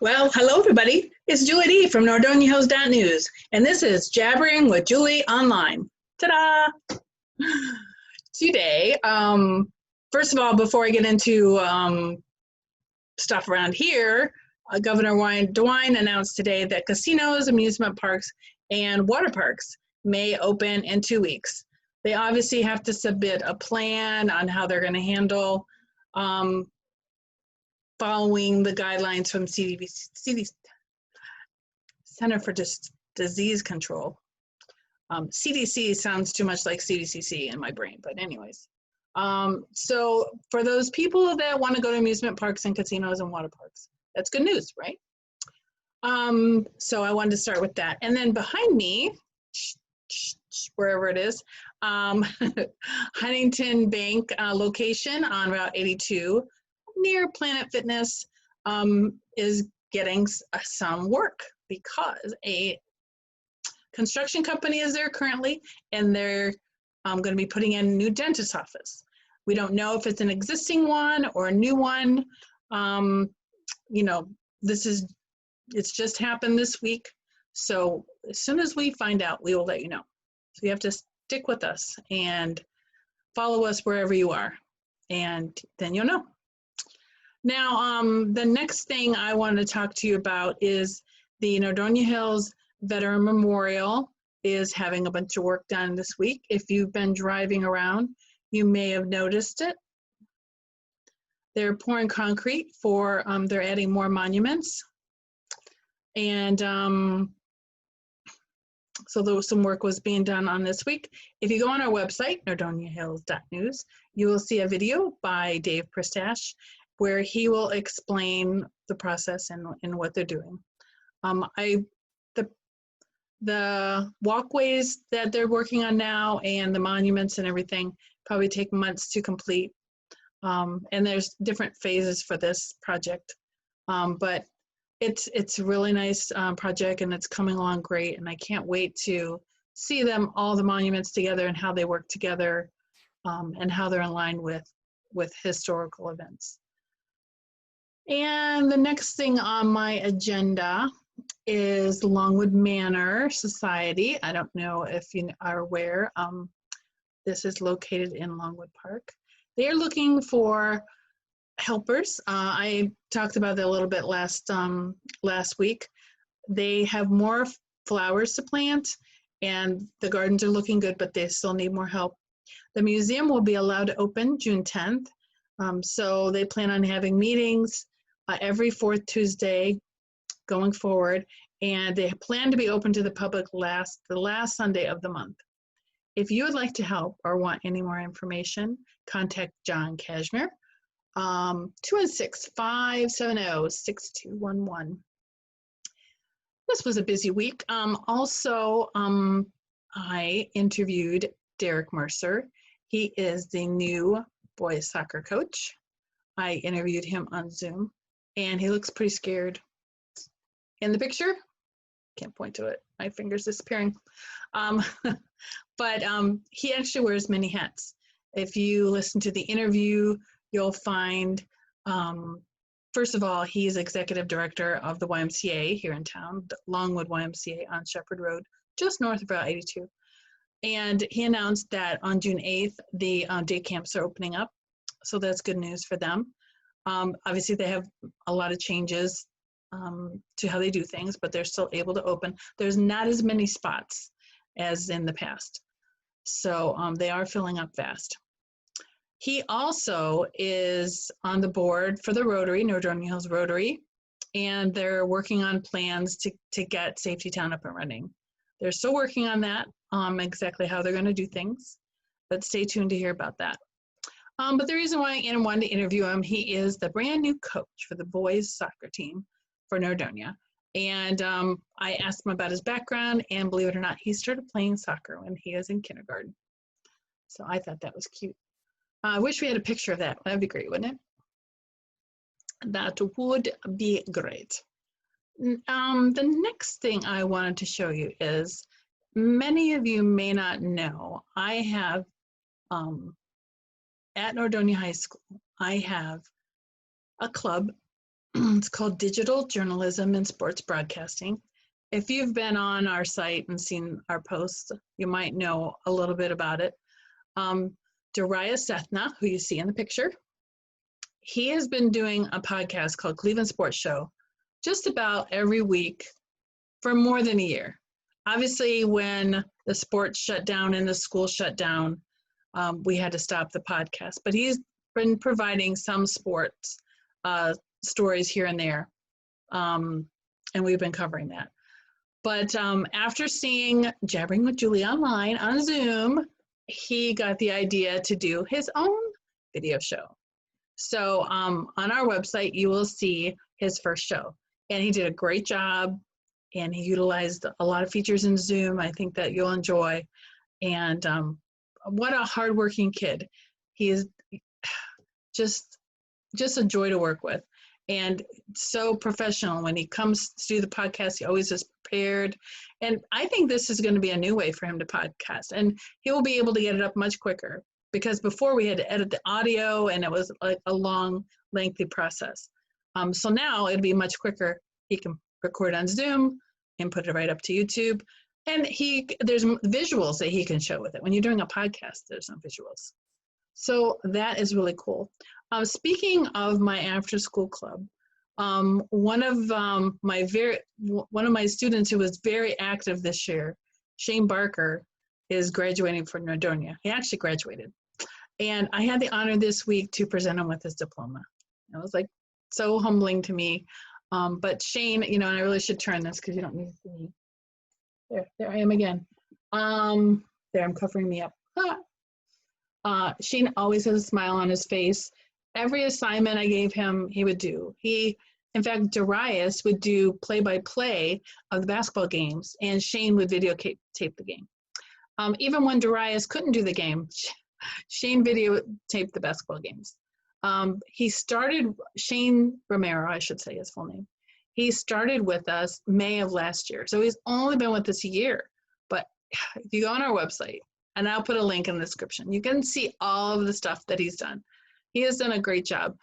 Well, hello everybody. It's Julie D from Nordonia and this is Jabbering with Julie Online. Ta-da! Today, first of all, before I get into stuff around here, Governor DeWine announced today that casinos, amusement parks, and water parks may open in 2 weeks. They obviously have to submit a plan on how they're going to handle following the guidelines from CDC, Center for Disease Control. CDC sounds too much like CDCC in my brain, but anyways. So for those people that want to go to amusement parks and casinos and water parks, that's good news, right? So I wanted to start with that. And then behind me, wherever it is, Huntington Bank location on Route 82 near Planet Fitness is getting some work because a construction company is there currently, and they're going to be putting in a new dentist office. We don't know if it's an existing one or a new one. You know, it's just happened this week. So as soon as we find out, we will let you know. So you have to stick with us and follow us wherever you are, and then you'll know. Now, the next thing I want to talk to you about is the Nordonia Hills Veteran Memorial is having a bunch of work done this week. If you've been driving around, you may have noticed it. They're pouring concrete for, they're adding more monuments. And so some work was being done on this week. If you go on our website, nordoniahills.news, you will see a video by Dave Pristash where he will explain the process and what they're doing. The walkways that they're working on now and the monuments and everything probably take months to complete. And there's different phases for this project. But it's a really nice project, and it's coming along great, and I can't wait to see them, all the monuments together and how they work together, and how they're in line with historical events. And the next thing on my agenda is Longwood Manor Society. I don't know if you are aware. This is located in Longwood Park. They are looking for helpers. I talked about that a little bit last week. They have more flowers to plant, and the gardens are looking good, but they still need more help. The museum will be allowed to open June 10th. So they plan on having meetings every fourth Tuesday going forward, and they plan to be open to the public the last Sunday of the month. If you would like to help or want any more information, contact John Cashmere, 216-570-6211. This was a busy week. Also, I interviewed Derek Mercer. He is the new boys soccer coach. I interviewed him on Zoom, and he looks pretty scared. In the picture, can't point to it. My finger's disappearing. But he actually wears many hats. If you listen to the interview, you'll find, first of all, he's executive director of the YMCA here in town, the Longwood YMCA on Shepherd Road, just north of Route 82. And he announced that on June 8th, the day camps are opening up. So that's good news for them. Obviously, they have a lot of changes to how they do things, but they're still able to open. There's not as many spots as in the past. So they are filling up fast. He also is on the board for the Rotary, Nordonia Hills Rotary, and they're working on plans to get Safety Town up and running. They're still working on that, exactly how they're going to do things, but stay tuned to hear about that. But the reason why I wanted to interview him, he is the brand new coach for the boys soccer team for Nordonia. And I asked him about his background, and believe it or not, he started playing soccer when he was in kindergarten. So I thought that was cute. I wish we had a picture of that. That'd be great, wouldn't it? That would be great. The next thing I wanted to show you is, many of you may not know, I have, at Nordonia High School, I have a club It's called Digital Journalism and Sports Broadcasting. If you've been on our site and seen our posts, you might know a little bit about it. Darius Sethna, who you see in the picture, he has been doing a podcast called Cleveland Sports Show just about every week for more than a year. Obviously, when the sports shut down and the school shut down, we had to stop the podcast. But he's been providing some sports stories here and there, and we've been covering that. But after seeing Jabbering with Julie online on Zoom, he got the idea to do his own video show. So on our website, you will see his first show. And he did a great job, and he utilized a lot of features in Zoom I think that you'll enjoy. And what a hardworking kid. He is just a joy to work with. And so professional. When he comes to do the podcast, he always is prepared. And I think this is going to be a new way for him to podcast. And he will be able to get it up much quicker, because before we had to edit the audio and it was like a long, lengthy process. So now it'll be much quicker. He can record on Zoom and put it right up to YouTube. And there's visuals that he can show with it. When you're doing a podcast, there's some visuals. So that is really cool. Speaking of my after-school club, one of my students who was very active this year, Shane Barker, is graduating from Nordonia. He actually graduated. And I had the honor this week to present him with his diploma. It was like so humbling to me. But Shane, and I really should turn this because you don't need to see me. There I am again. There, I'm covering me up. Shane always has a smile on his face. Every assignment I gave him, he would do. In fact, Darius would do play-by-play of the basketball games, and Shane would videotape the game. Even when Darius couldn't do the game, Shane videotaped the basketball games. Shane Romero, I should say his full name. He started with us May of last year. So he's only been with us a year. But if you go on our website, and I'll put a link in the description, you can see all of the stuff that he's done. He has done a great job.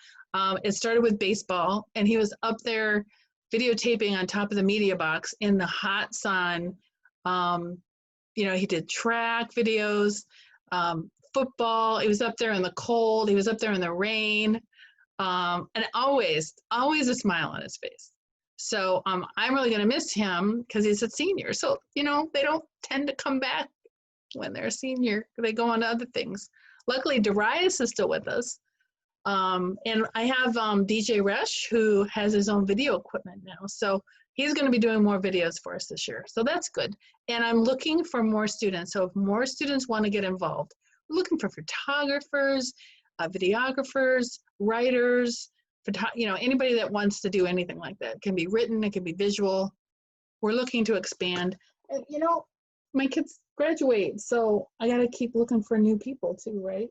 It started with baseball, and he was up there videotaping on top of the media box in the hot sun. He did track videos, football. He was up there in the cold. He was up there in the rain, and always a smile on his face. So I'm really going to miss him because he's a senior. So, they don't tend to come back when they're a senior. They go on to other things. Luckily, Darius is still with us. And I have DJ Resh, who has his own video equipment now. So he's going to be doing more videos for us this year. So that's good. And I'm looking for more students. So if more students want to get involved, we're looking for photographers, videographers, writers, anybody that wants to do anything like that. It can be written, it can be visual. We're looking to expand. And, my kids graduate, so I got to keep looking for new people too, right?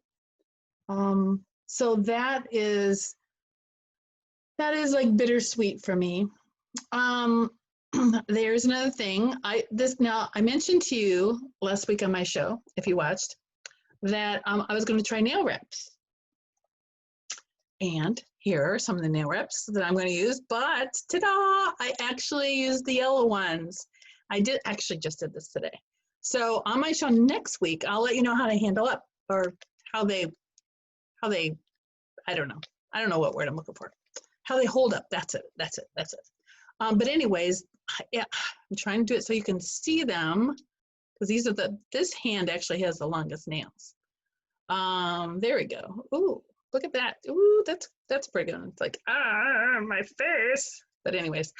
So that is like bittersweet for me. There's another thing. I mentioned to you last week on my show, if you watched, that I was going to try nail reps. And here are some of the nail reps that I'm going to use, but ta-da! I actually used the yellow ones. I just did this today. So on my show next week, I'll let you know how to handle up, or how they, I don't know what word I'm looking for. How they hold up, that's it. But anyways, yeah, I'm trying to do it so you can see them, because this hand actually has the longest nails. There we go. Ooh, look at that. Ooh, that's pretty good. It's like, my face. But anyways,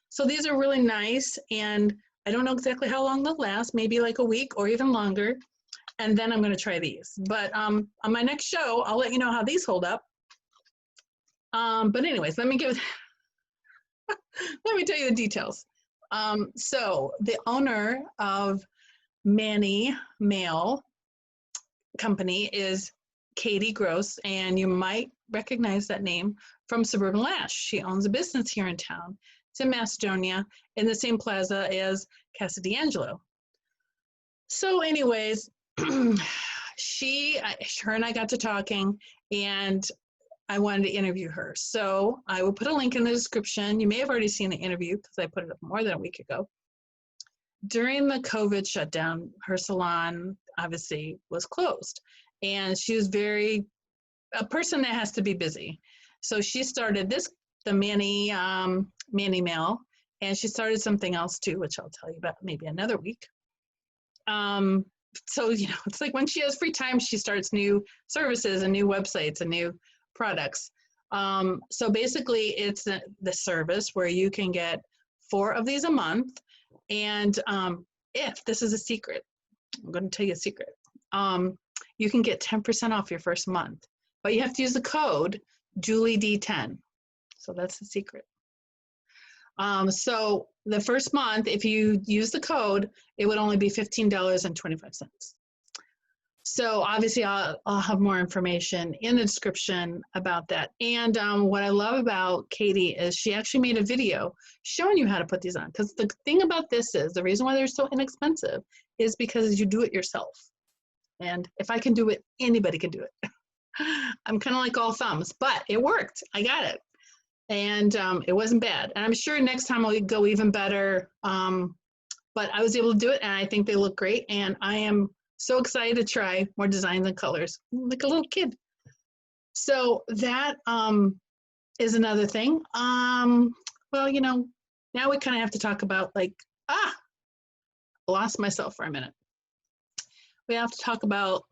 so these are really nice, and I don't know exactly how long they'll last, maybe like a week or even longer. And then I'm going to try these. But on my next show, I'll let you know how these hold up. But anyways, let me tell you the details. So the owner of Manny Mail Company is Katie Gross, and you might recognize that name from Suburban Lash. She owns a business here in town. It's in Macedonia, in the same plaza as Casa D'Angelo. So anyways, her and I got to talking, and I wanted to interview her. So I will put a link in the description. You may have already seen the interview because I put it up more than a week ago. During the COVID shutdown, her salon obviously was closed, and she was a person that has to be busy. So she started the Manny Mail, and she started something else too, which I'll tell you about maybe another week. So, it's like when she has free time, she starts new services and new websites and new products. So basically it's the service where you can get 4 of these a month. And if this is a secret, I'm going to tell you a secret. You can get 10% off your first month, but you have to use the code JulieD10. So that's the secret. So the first month, if you use the code, it would only be $15.25. So obviously I'll have more information in the description about that. And what I love about Katie is she actually made a video showing you how to put these on. Because the thing about this is, the reason why they're so inexpensive is because you do it yourself. And if I can do it, anybody can do it. I'm kind of like all thumbs, but it worked. I got it. And it wasn't bad. And I'm sure next time I'll go even better. But I was able to do it, and I think they look great. And I am so excited to try more designs and colors, like a little kid. So that is another thing. Well, now we kind of have to talk about lost myself for a minute. We have to talk about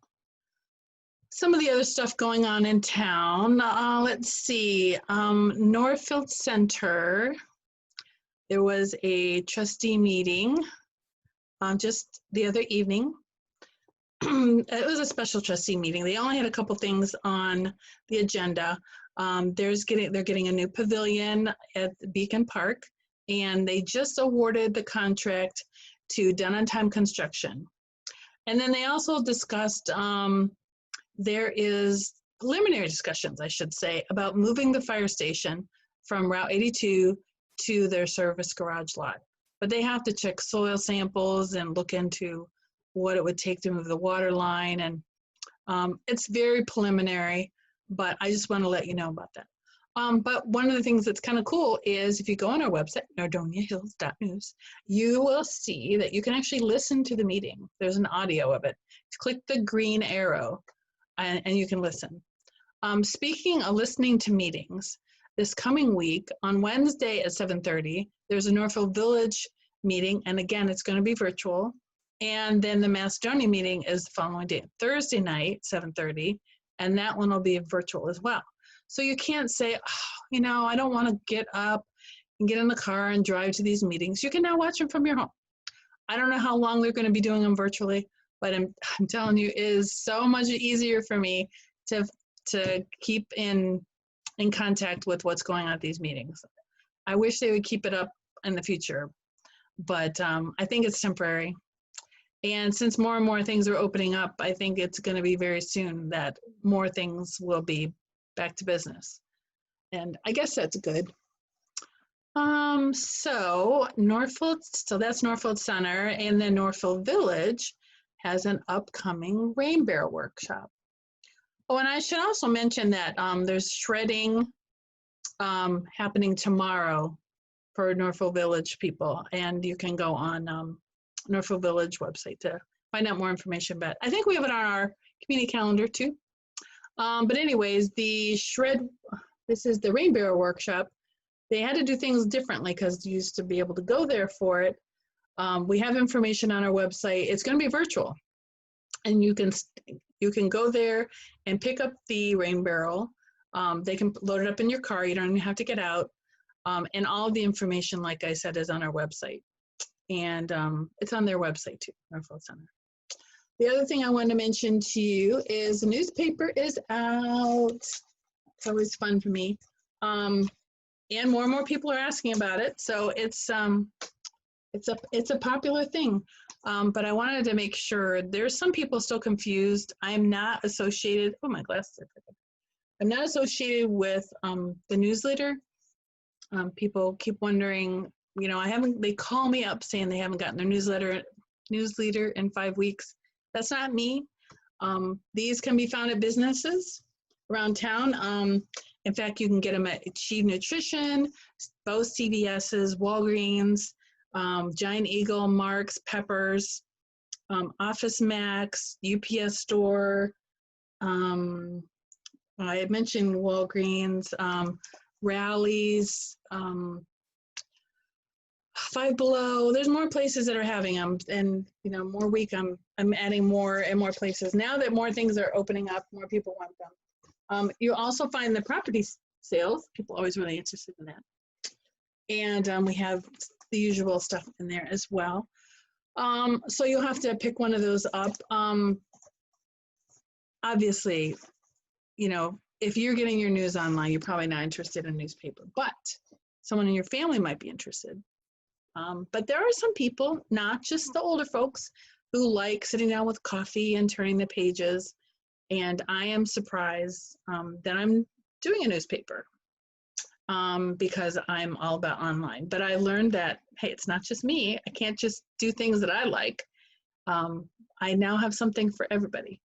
some of the other stuff going on in town. Let's see, Northfield Center, there was a trustee meeting just the other evening. It was a special trustee meeting. They only had a couple things on the agenda. They're getting a new pavilion at Beacon Park, and they just awarded the contract to Done on Time Construction. And then they also discussed, there is preliminary discussions, I should say, about moving the fire station from Route 82 to their service garage lot. But they have to check soil samples and look into what it would take to move the water line. And it's very preliminary, but I just want to let you know about that. But one of the things that's kind of cool is if you go on our website, nordoniahills.news, you will see that you can actually listen to the meeting. There's an audio of it. Click the green arrow and you can listen. Speaking of listening to meetings, this coming week on Wednesday at 7:30, there's a Northfield Village meeting. And again, it's going to be virtual. And then the Macedonia meeting is the following day, Thursday night, 7:30, and that one will be virtual as well. So you can't say, I don't want to get up and get in the car and drive to these meetings. You can now watch them from your home. I don't know how long they're going to be doing them virtually, but I'm telling you, it is so much easier for me to keep in contact with what's going on at these meetings. I wish they would keep it up in the future, but I think it's temporary. And since more and more things are opening up, I think it's going to be very soon that more things will be back to business. And I guess that's good. So that's Northfield Center, and then Northfield Village has an upcoming rain barrel workshop. Oh, and I should also mention that there's shredding happening tomorrow for Northfield Village people, and you can go on Northfield Village website to find out more information. But I think we have it on our community calendar too. But anyways, this is the rain barrel workshop. They had to do things differently because you used to be able to go there for it. We have information on our website. It's going to be virtual, and you can go there and pick up the rain barrel. They can load it up in your car. You don't even have to get out. And all of the information, like I said, is on our website. And it's on their website too, Northfield Center. The other thing I wanted to mention to you is the newspaper is out. It's always fun for me. And more people are asking about it. So it's a popular thing. But I wanted to make sure, there's some people still confused. I'm not associated, oh, my glasses are crooked. I'm not associated with the newsletter. People keep wondering, they call me up saying they haven't gotten their newsletter in 5 weeks. That's not me. These can be found at businesses around town. In fact, you can get them at Achieve Nutrition, both CVS's, Walgreens, Giant Eagle, Marc's, Peppers, Office Max, UPS Store. I mentioned Walgreens, Rallies, Five Below. There's more places that are having them, and more week I'm adding more and more places. Now that more things are opening up, more people want them. You also find the property sales. People are always really interested in that. And we have the usual stuff in there as well. So you'll have to pick one of those up. Obviously, if you're getting your news online, you're probably not interested in a newspaper, but someone in your family might be interested. But there are some people, not just the older folks, who like sitting down with coffee and turning the pages. And I am surprised that I'm doing a newspaper because I'm all about online. But I learned that, hey, it's not just me. I can't just do things that I like. I now have something for everybody.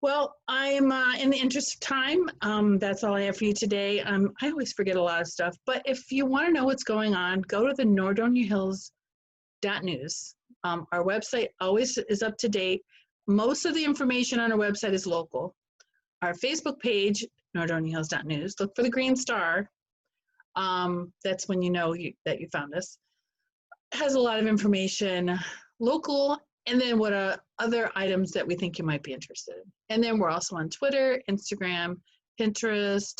Well, I'm in the interest of time. That's all I have for you today. I always forget a lot of stuff, but if you want to know what's going on, go to the NordoniaHills.news. Our website always is up to date. Most of the information on our website is local. Our Facebook page, NordoniaHills.news, look for the green star. That's when you know that you found us. It has a lot of information, local, and then what other items that we think you might be interested in. And then we're also on Twitter, Instagram, Pinterest.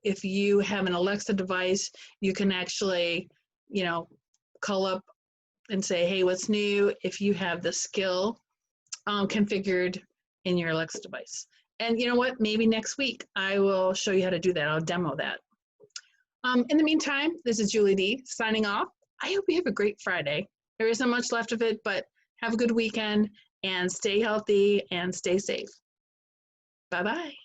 If you have an Alexa device, you can actually, call up and say, hey, what's new? If you have the skill configured in your Alexa device. And you know what? Maybe next week I will show you how to do that. I'll demo that. In the meantime, this is Julie D signing off. I hope you have a great Friday. There isn't much left of it, but have a good weekend and stay healthy and stay safe. Bye-bye.